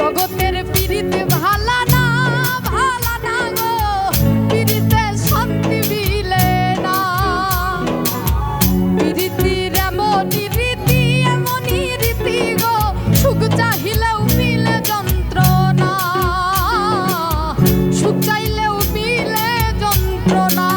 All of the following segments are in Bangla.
জগতের পিরিতে ভালা না গো, পিরিতে শান্তি মিলে না। পিরিতির এমনই রীতি গো, সুখ চাহিলেও মিলে যন্ত্রণা, সুখ চাইলেও মিলে যন্ত্রণা।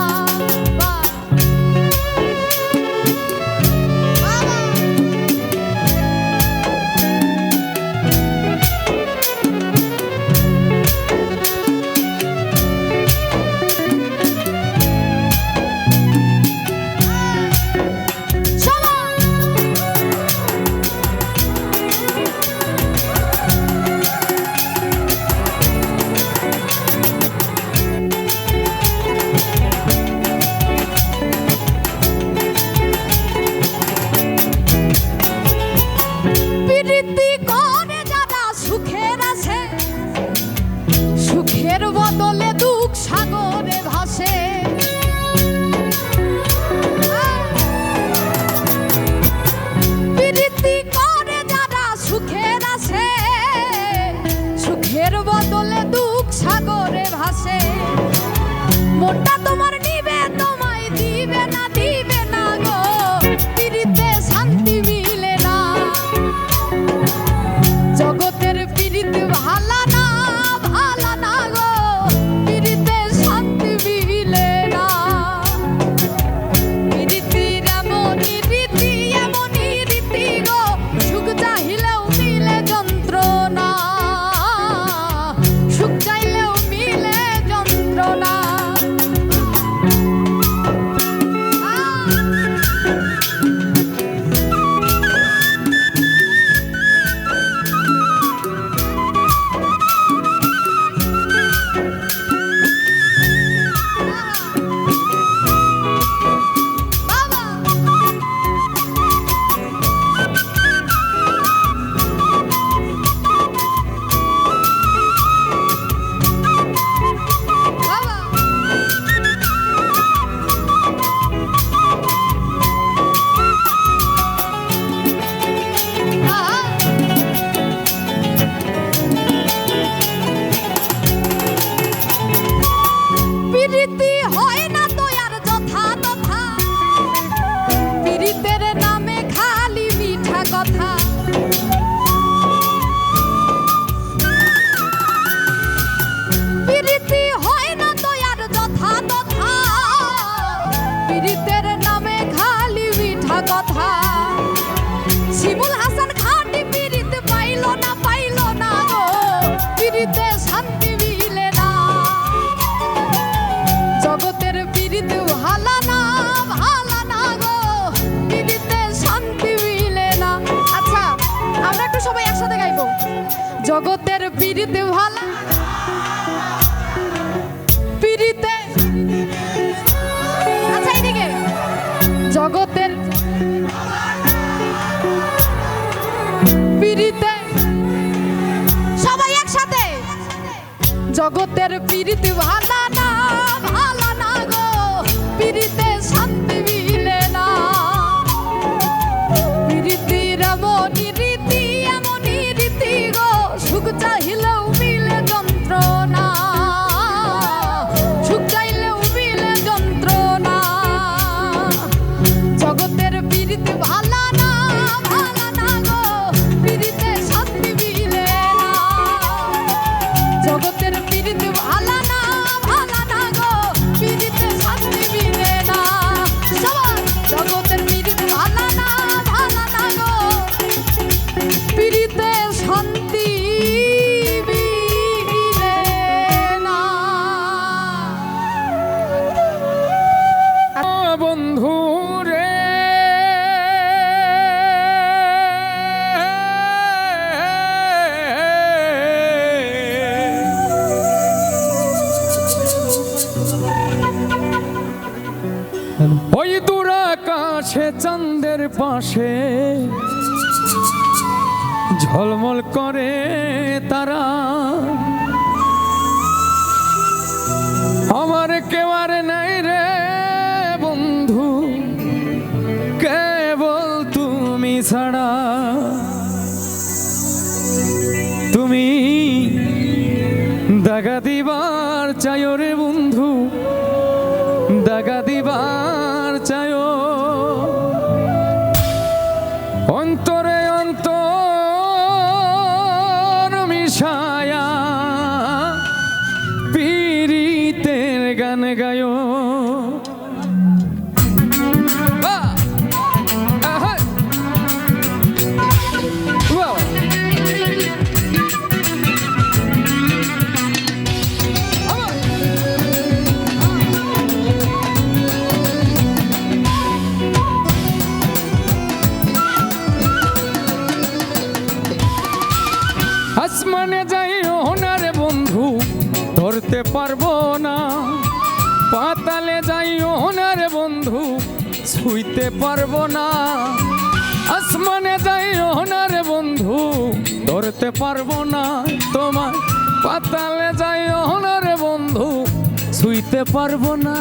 সুখের বদলে দুঃখ সাগরে ভাসে, প্রীতি করে যারা সুখের আছে, সুখের বদলে দুঃখ সাগরে ভাসে। মনটা তোমার নিবে তোমায় দিবে না গো, প্রীতিতে শান্তি মিলে না। জগতের প্রীতি ভালা না গো, প্রীতিতে শান্তি মিলে না। প্রীতির এমনই রীতি গো, সুখ চাহিলেও মিলে যন্ত্রণা, সুখ চাইলেও মিলে যন্ত্রণা। প্রীতি হয় না তো আর যথা তথা, প্রীতের নামে খালি মিঠা কথা। প্রীতি হয় না তো আর যথা তথা, প্রীতের নামে খালি মিঠা কথা। শিমুল হাসান খাঁটি প্রীত পাইল না গো, প্রীতিতে শান্তি মিলে না। জগতের প্রীতি ভালা না গো, প্রীতিতে শান্তি মিলে না। আচ্ছা, আমরা একটু সবাই একসাথে গাইবো। জগতের প্রীতি ভালা, প্রীতিতে, আচ্ছা এইদিকে। জগতের প্রীতিতে, সবাই একসাথে। জগতের প্রীতি ভালা না গো, প্রীতিতে শান্তি মিলে না। প্রীতির এমনই রীতি গো, সুখ চাহিলেও মিলে যন্ত্রণা, সুখ চাইলেও মিলে যন্ত্রণা। জগতের প্রীতি ভালা না গো, প্রীতিতে শান্তি মিলে না। জগতের প্রীতি ভালা না গো, প্রীতিতে শান্তি মিলে না। সবাই জগতের প্রীতি ভালা না গো, প্রীতিতে শান্তি মিলে না। বন্ধু রে, ওই দূর আকাশে চাঁদের পাশে ঝলমল করে তারা, আমার কেউ আর নাই রে বন্ধু, কেবল তুমি ছাড়া। তুমি দাগা দিবার চায় রে বন্ধু, দাগা দিবার চায়, অন্তরে অন্তর মিশায়া পীড়িতের গান গায়। আসমানে যাইও না রে বন্ধু, ধরতে পারবো না, পাতালে যাইও না রে বন্ধু, ছুঁইতে পারবো না। আসমানে যাইও না রে বন্ধু, ধরতে পারবো না তোমার, পাতালে যাইও না রে বন্ধু, ছুঁইতে পারবো না।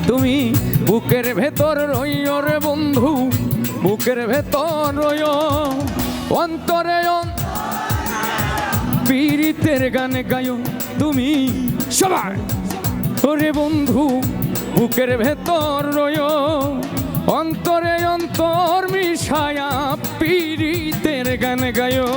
তুমি বুকের ভেতর রইও রে বন্ধু, বুকের ভেতর রইও, অন্তরে পীড়িতের গান গায়ো তুমি সবাই। ওরে বন্ধু বুকের ভেতর রয়ো, অন্তরে অন্তর মিশায়া পীড়িতের গান গায়ো।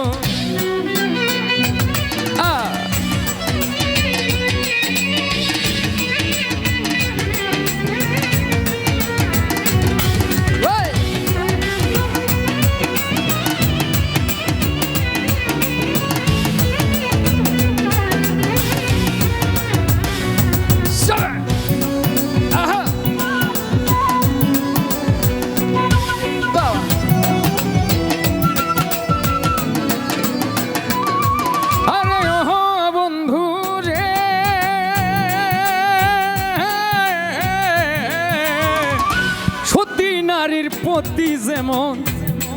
নারীর প্রতি যেমন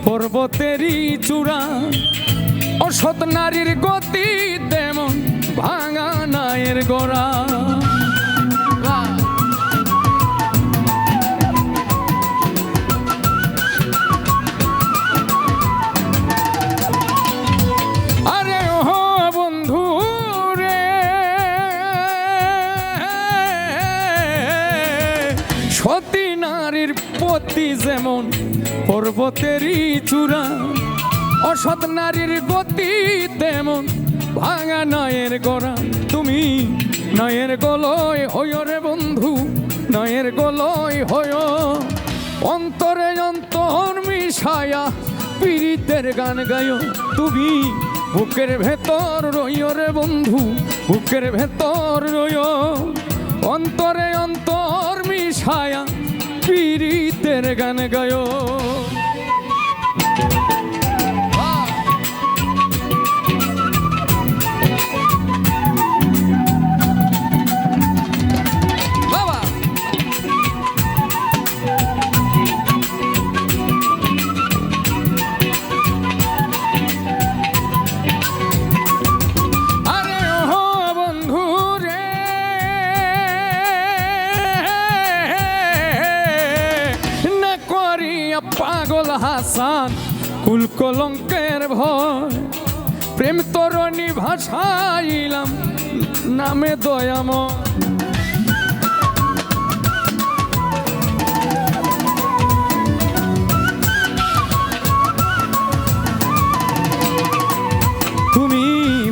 পর্বতেরই চূড়া, অসৎ নারীর গতি তেমন ভাঙা নায়ের গোড়া। আরে ও বন্ধু রে, সতী নারীর পতি যেমন পর্বতেরই চূড়া, অসৎ নারীর গতি তেমন ভাঙা নয়ের গোড়া। তুমি নয়ের গলয় হইও রে বন্ধু, নয়ের গলয় হইও, অন্তরে অন্তর মিশায়া পীড়িতের গান গায়ো তুমি। বুকের ভেতর রইও রে বন্ধু, বুকের ভেতর রইও, অন্তরে অন্তর মিশায়া পীড়িতের গান গায়ো। পাগল হাসান কুল কলঙ্কের ভয়, প্রেম তরণী ভাষাইলাম নামে দয়াময়। তুমি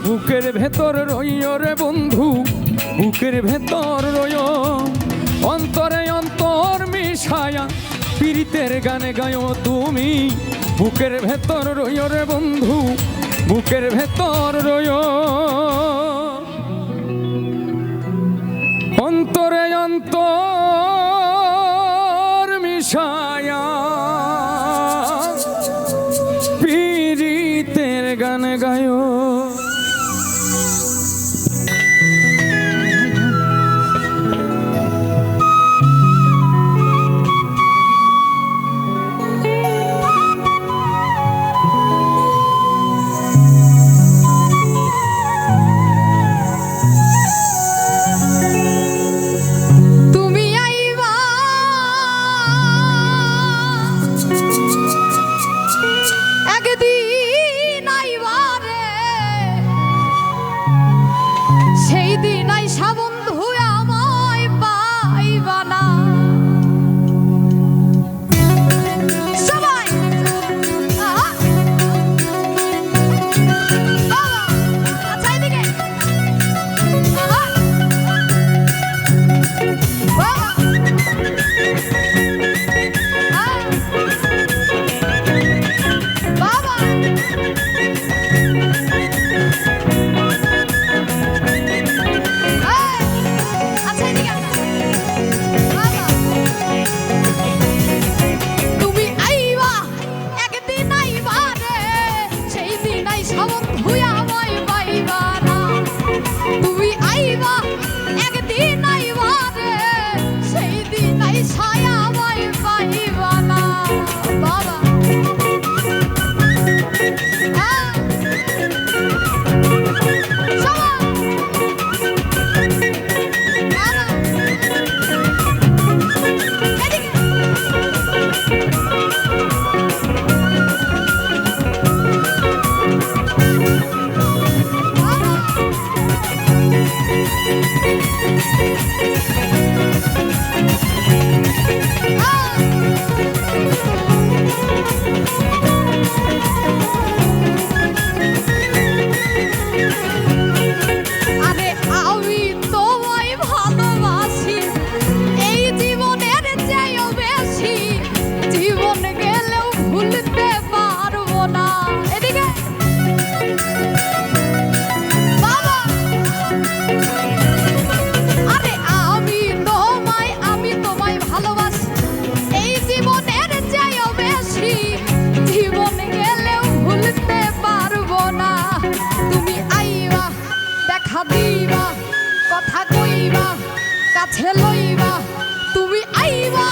বুকের ভেতর রইও রে বন্ধু, বুকের ভেতর রইও, অন্তরে অন্তর মিশায়া পীড়িতের গানে গায়ো তুমি। বুকের ভেতর রইও রে বন্ধু, বুকের ভেতর রইও, অন্তরে অন্তর মিশায়া পীড়িতের গান গায়ো। সেই দিন আইসা বন্ধু আমায় পাইবা না। সবাই আহা! বাবা! আচ্ছা, এদিকে। আহা! বাবা! আহ! বাবা! আচ্ছা, এদিকে আয়। বাবা! তুমি আইবা একদিন আইবা রে, সেই দিন আইসা বন্ধু আমায় পাইবা না। তুমি আইবা একদিন আইবা রে, সেই দিন আইসা আমায় পাইবা না। বাবা! আহ! সবাই! বাবা! এদিকে। বাবা! আরে আমি তোমায় ভালোবাসি, এই জীবনের চেয়েও বেশি, জীবন গেলেও ভুলতে পারবো না। এদিকে। বাবা! আরে আমি তোমায় ভালোবাসি, এই জীবনের চেয়েও বেশি, জীবন গেলেও ভুলতে পারবো না। তুমি আইবা দেখা দিবা, কথা কইবা, কাছে লইবা। তুমি আইবা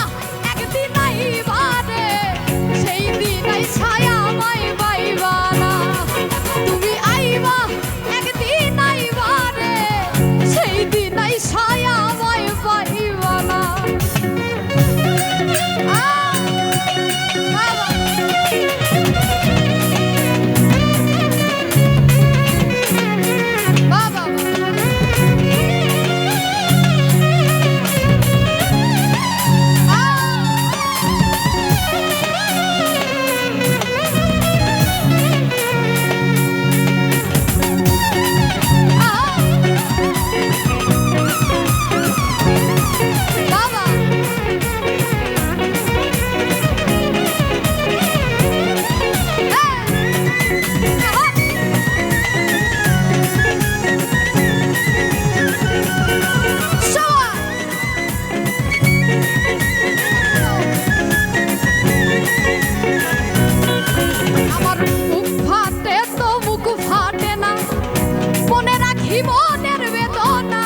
একদিন আইবা রে, সেই দিন আইসা আমায় পাইবা না। তুমি আইবা একদিন আইবা রে, সেই দিন আইসা আমায় পাইবা না। আহ! বাবা! বাবা! বাবা! আমার মুখ ফাটে তো মুখ ফাটে না, মনে রাখি মনের বেদনা,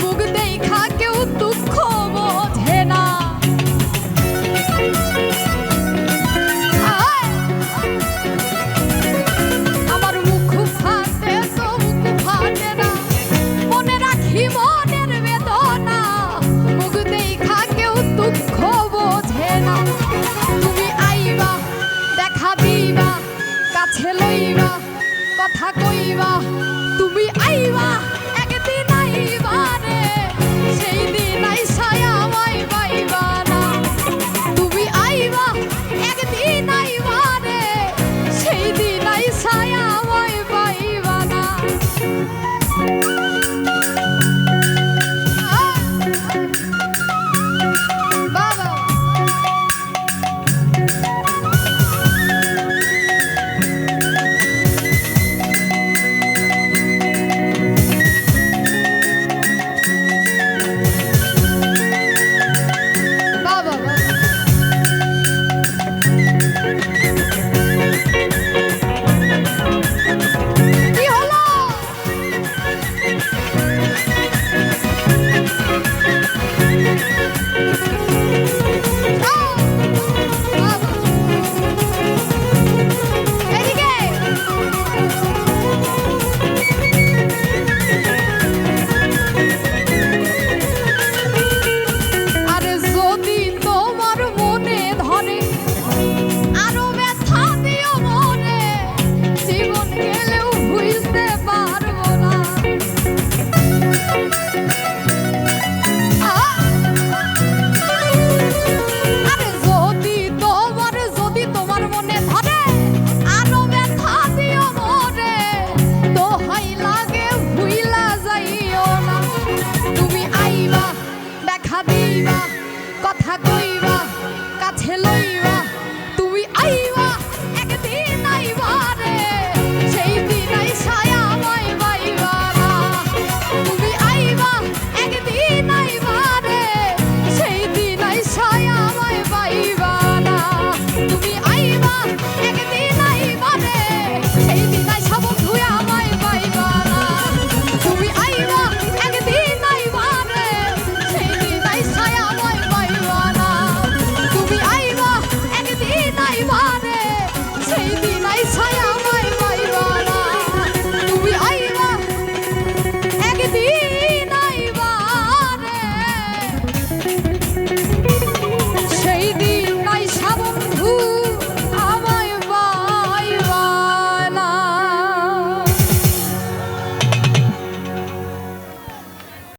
মুখ দেখা কেউ দুঃখ বোঝে না। আমার মুখ ফাটে তো মুখ ফাটে না, মনে রাখি মনের বেদনা, মুখ দেখা কেউ দুঃখ বোঝে না। তুমি আইবা দেখা দিবা, কাছে লইবা, কথা কইবা। তুমি আইবা একদিন আইবা রে, সেই দিন আইসা আমায় পাইবা না। তুমি আইবা একদিন আইবা রে, সেই দিন আইসা আমায় পাইবা না। আহ! বাবা!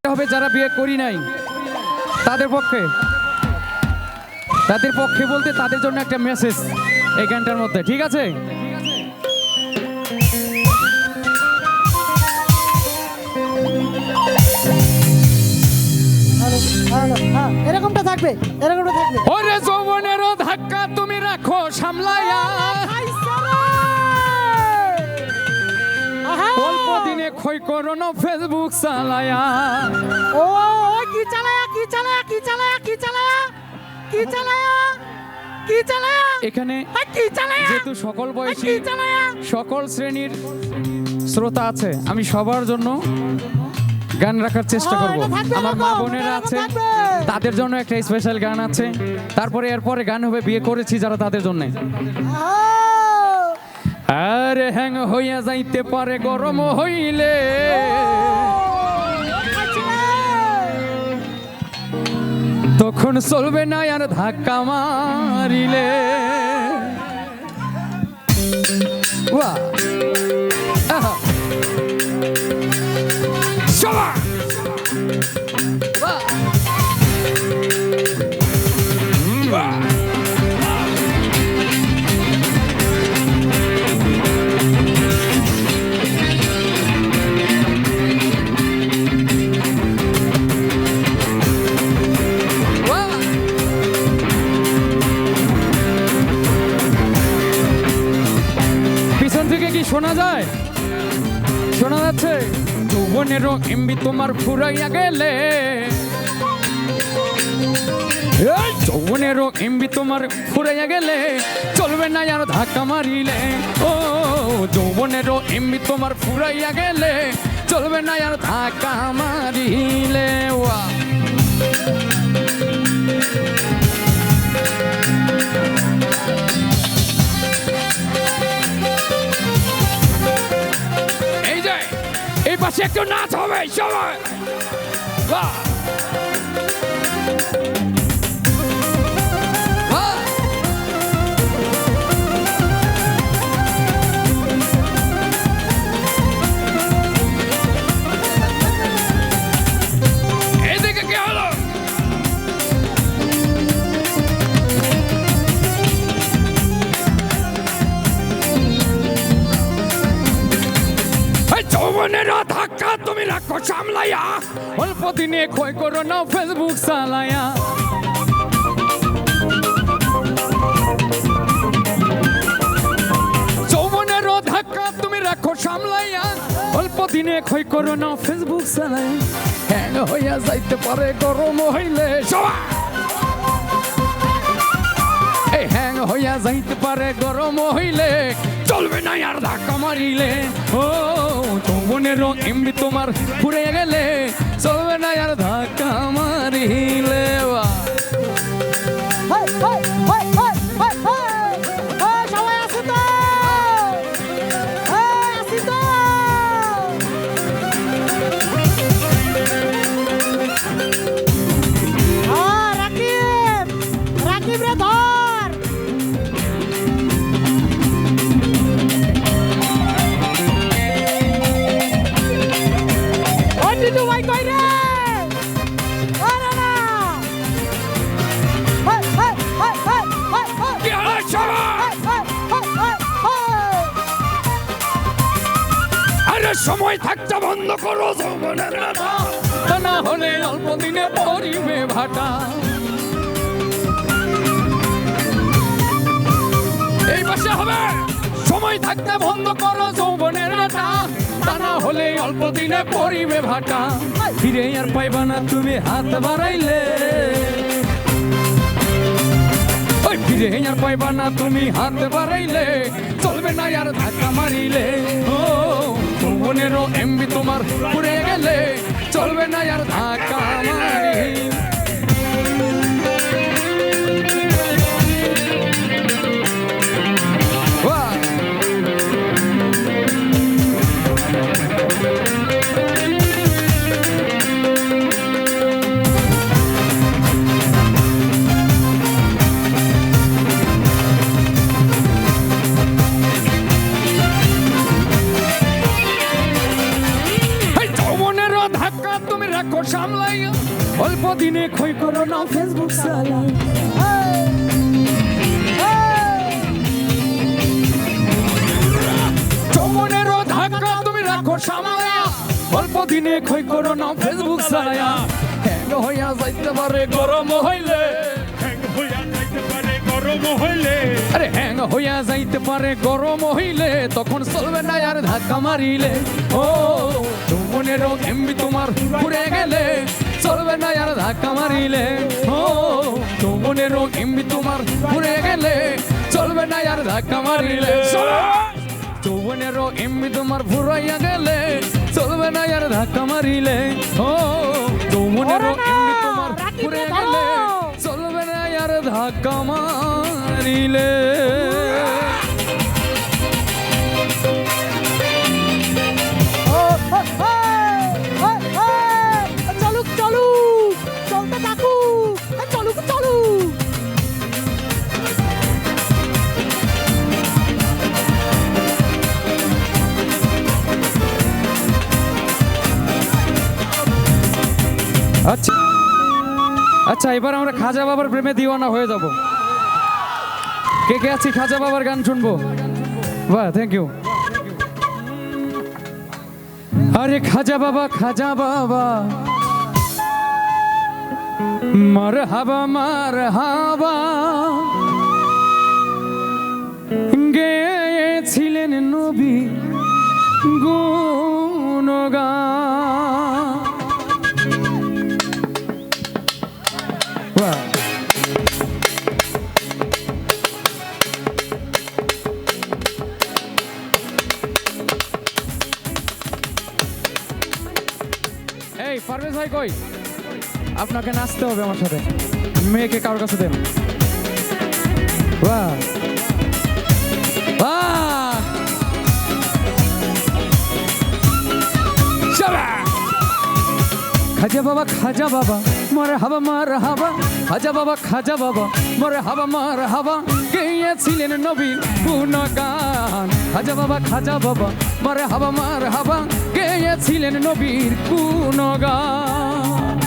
হবে যারা বিয়ে করি নাই তাদের পক্ষে বলতে তাদের জন্য একটা মেসেজ এই গানটার মধ্যে, ঠিক আছে? এরকমটা থাকবে, এরকমটা থাকবে। ওরে যৌবনেরও ধাক্কা তুমি রাখো সামলায়া, অল্প দিনে ক্ষয় করো না ফেসবুক চালায়া। ও কি চালায়া, কি চালায়া, কি চালায়া, কি চালায়া, কি চালায়া, কি চালায়া, এখানে কি চালায়া, যেহেতু সকল বয়সী কি চালায়া। সকল শ্রেণীর শ্রোতা আছে, আমি সবার জন্য গান রাখার চেষ্টা করব। এটা থাকবে, আমার মা এরকম, বোনেরা এটা আছে, থাকবে। তাদের জন্য একটা স্পেশাল গান আছে। তারপরে এরপরে গান হবে বিয়ে করেছি যারা, তাদের জন্য। আরে হ্যাং হইয়া যাইতে পারে গরম হইলে, তখন চলবে না আর ধাক্কা মারিলে। বাহ! আহা! সবাই! বাহ! বাহ! পিছন থেকে কি শোনা যায়? শোনা যাচ্ছে? যৌবনেরও এমবি তোমার ফুরাইয়া গেলে, এই যৌবনেরও এমবি তোমার ফুরাইয়া গেলে, চলবে না আর ধাক্কা মারিলে। ও যৌবনেরও এমবি তোমার ফুরাইয়া গেলে, চলবে না আর ধাক্কা মারিলে। ওয়া এই যে এই পাশে একটু নাচ হবে সবাই। বাহ! বাহ! এইদিকে কি হলো? যৌবনের ধাক্কা তুমি রাখো সামলাইয়া, অল্প দিনে ক্ষয় করো না ফেসবুক চালায়া। যৌবনের ধাক্কা তুমি রাখো সামলাইয়া, অল্প দিনে ক্ষয় করো না ফেসবুক চালায়া। হ্যাং হইয়া যাইতে পারে গরম হইলে, সবাই! এই হ্যাং হইয়া যাইতে পারে গরম হইলে, চলবে না আর ধাক্কা মারিলে। ও যৌবনেরও এমবি তোমার পুড়ে গেলে, চলবে না আর ধাক্কা মারিলে। বাহ! সবাই আছে তো, আছি তো। রাকিব, রাকিব রে ধর। ও টিটু ভাই কই রে? ও না না। কি হলো সবাই? আরে সময় থাকতে বন্ধ করো যৌবনের রাধা, তা না হলে অল্প দিনে পরিবে ভাটা। এই পাশে হবে, সময় থাকতে বন্ধ করো যৌবনের রাধা, তা না হলে অল্প দিনে পরিবে ভাটা। ফিরে আর পাইবা না তুমি হাত বাড়াইলে, ওই ফিরে আর পাইবা না তুমি হাত বাড়াইলে, চলবে না আর ধাক্কা মারিলে। ও যৌবনেরও এমবি তোমার পুড়ে গেলে, চলবে না আর ধাক্কা মারিলে। বাহ! রাখো সামলাইয়া অল্প দিনে ক্ষয় করো না ফেসবুক চালাইয়া যৌবনেরও ধাক্কা তুমি রাখো সামলাইয়া অল্প দিনে ক্ষয় করো না ফেসবুক চালাইয়া হ্যাং হইয়া যাইতে পারে গরম হইলে আরে হ্যাং হইয়া যাইতে পারে গরম হইলে তখন চলবে না আর ধাক্কা মারিলে ও যৌবনেরও এমবি তোমার পুড়ে গেলে চলবে না আর ধাক্কা মারিলে ও যৌবনেরও এমবি তোমার পুড়ে গেলে চলবে না আর ধাক্কা মারিলে যৌবনেরও এমবি তোমার ফুরাইয়া গেলে চলবে না আর ধাক্কা মারিলে ও যৌবনেরও এমবি তোমার পুড়ে গেলে চলবে না আর ধাক্কা মারিলে চলুক চলুক চলতে থাকুক চলুক চলুক আচ্ছা আচ্ছা এবার আমরা খাজা বাবার প্রেমে দিওয়ানা হয়ে যাব কে কে আছি খাজা বাবার গান শুনবো বাহ থ্যাংক ইউ আরে খাজা বাবা মারহাবা গেয়েছিলেন নবী গুণগান বাহ এই পারভেজ ভাই কই আপনাকে নাচতে হবে আমার সাথে মেয়েকে কারোর কাছে দেন বাহ বাহ খাজা বাবা মরে হাবা খাজা বাবা মরে হাবা গেয়েছিলেন নবীর গুণগান খাজা বাবা মরে হাবা গেয়েছিলেন নবীর গুণগান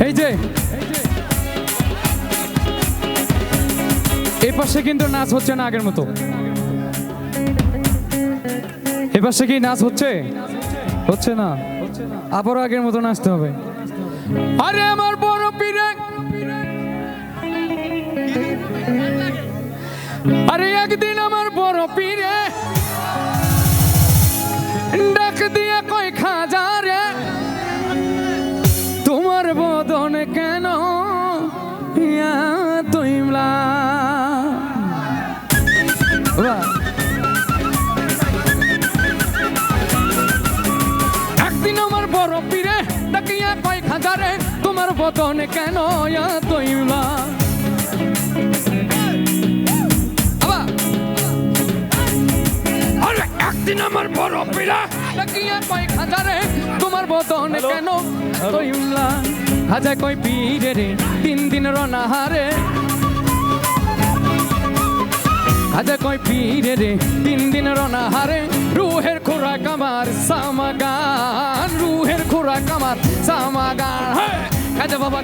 এই যে এই পাশে কিন্তু নাচ হচ্ছে না আগের মতো এই পাশে কি নাচ হচ্ছে না আবারও আগের মতো নাচতে হবে আরে আমার বড় পীরে আরে একদিন আমার বড় পীরে ডাক দিয়ে কই খাজা রে তোমার বদন কেন তুইমলা একদিন আমার বড় পীরে ডাকিয়া কয় খাজারে তোমার বদন কেন তুইমলা একদিন আমার বড় পীরে ডাকিয়া কয় খাজারে তোমার বদন কেন তুইমলা হাজা কই পীরে রে 3 দিন রনাহারে হাজা কই পীরে রে 3 দিন রনাহারে রুহের খোরাক আমার সামাগান রুহের খোরাক আমার সামাগান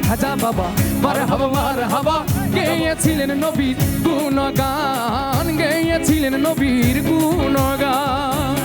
খাজা বাবা মারহাবা গেয়েছিলেন নবীর গুণগান গেয়েছিলেন নবীর গুণগান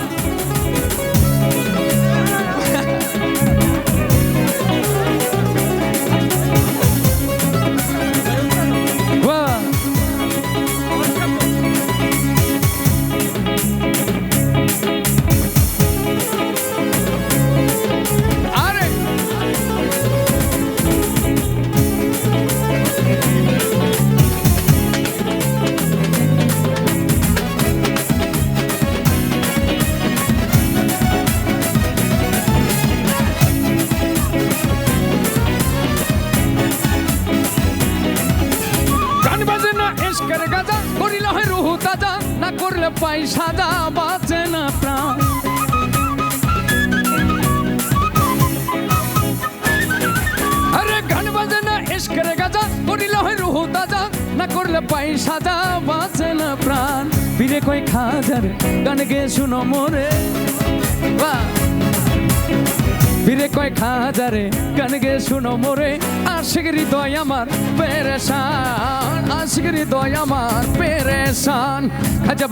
করিলে হয় রুহু তাজা না করলে পাই সাজা বাঁচে না প্রাণ করলে পয়সা যা বাঁচে না প্রাণ ফিরে কয় খাজার গান গে শুনো মোরে বাহ ফিরে কয় খাজারে গান গে শুনো মোরে আশিক হৃদয় আমার পেরেশান আশিক হৃদয় আমার পেরেশান খাজা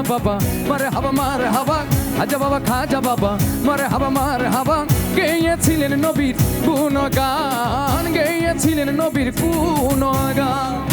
বাবা মারে হাবা খাজা বাবা মারে হাবা গেয়েছিলেন নবীর গুণগান গেয়েছিলেন নবীর গুণগান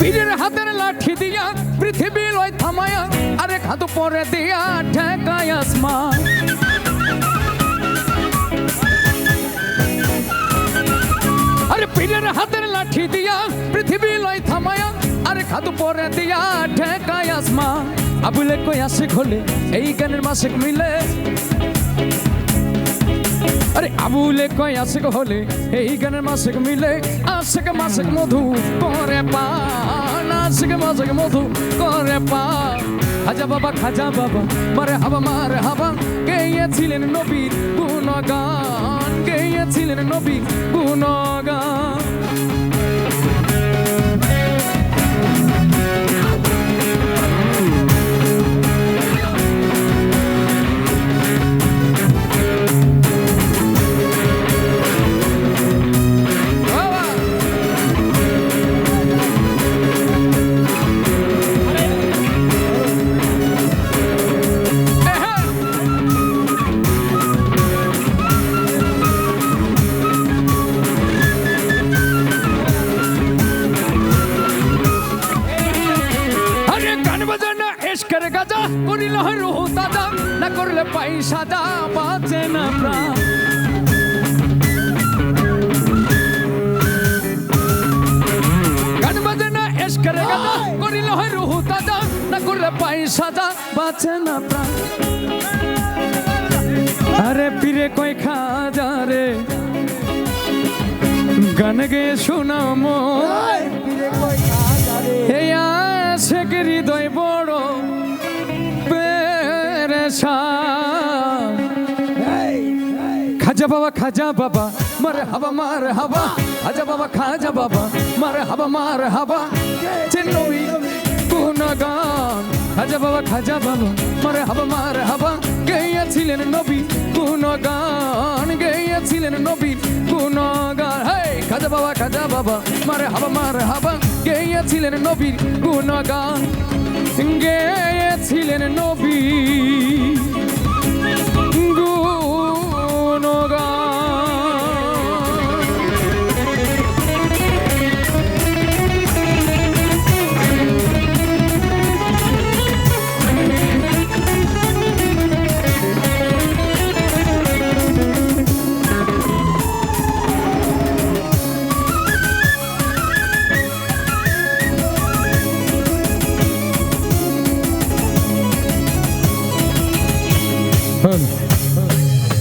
পীরের হাতের লাঠি দিয়া পৃথিবী লয় থামায়া আরেক হাত পরে দিয়া ঠেকায় আসমান আরে পীরের হাতের লাঠি দিয়া পৃথিবী লয় থামায়া আরেক হাত পরে দিয়া ঠেকায় আসমান আবুলে কই আশিক হলে এই গানের মাসিক মিলে আরে আবুলে কয় আশিক হলে এই গানের মাসিক মিলে আশিক মাসিক মধু করে পান আশিক মাসিক মধু করে পান খাজা বাবা মারে হাবা গেয়েছিলেন নবীর গুণগান গেয়েছিলেন নবীর গুণগান করে গাজা করিল হয় রুহু তাজা না করলে পয়সা যা বাঁচে না প্রাণ গান বাজে না এস করে গাজা করিল হয় রুহু তাজা না করলে পয়সা যা বাঁচে না প্রাণ আরে পীরে কয় খাজা রে গান গে শোনামো হে আশিক হৃদয় বড় পেরেশান খাজা বাবা মারে হাবা খাজা বাবা মারে হাবা চিন্নবী গুণগান খাজা বাবা মারে হাবা গেয়েছিলেন নবী গুণগান গেয়েছিলেন নবী গুণগান হে খাজা বাবা মারে হাবা গেয়েছিলেন নবীর গুণগান গেয়েছিলেন নবী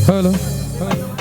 Hello.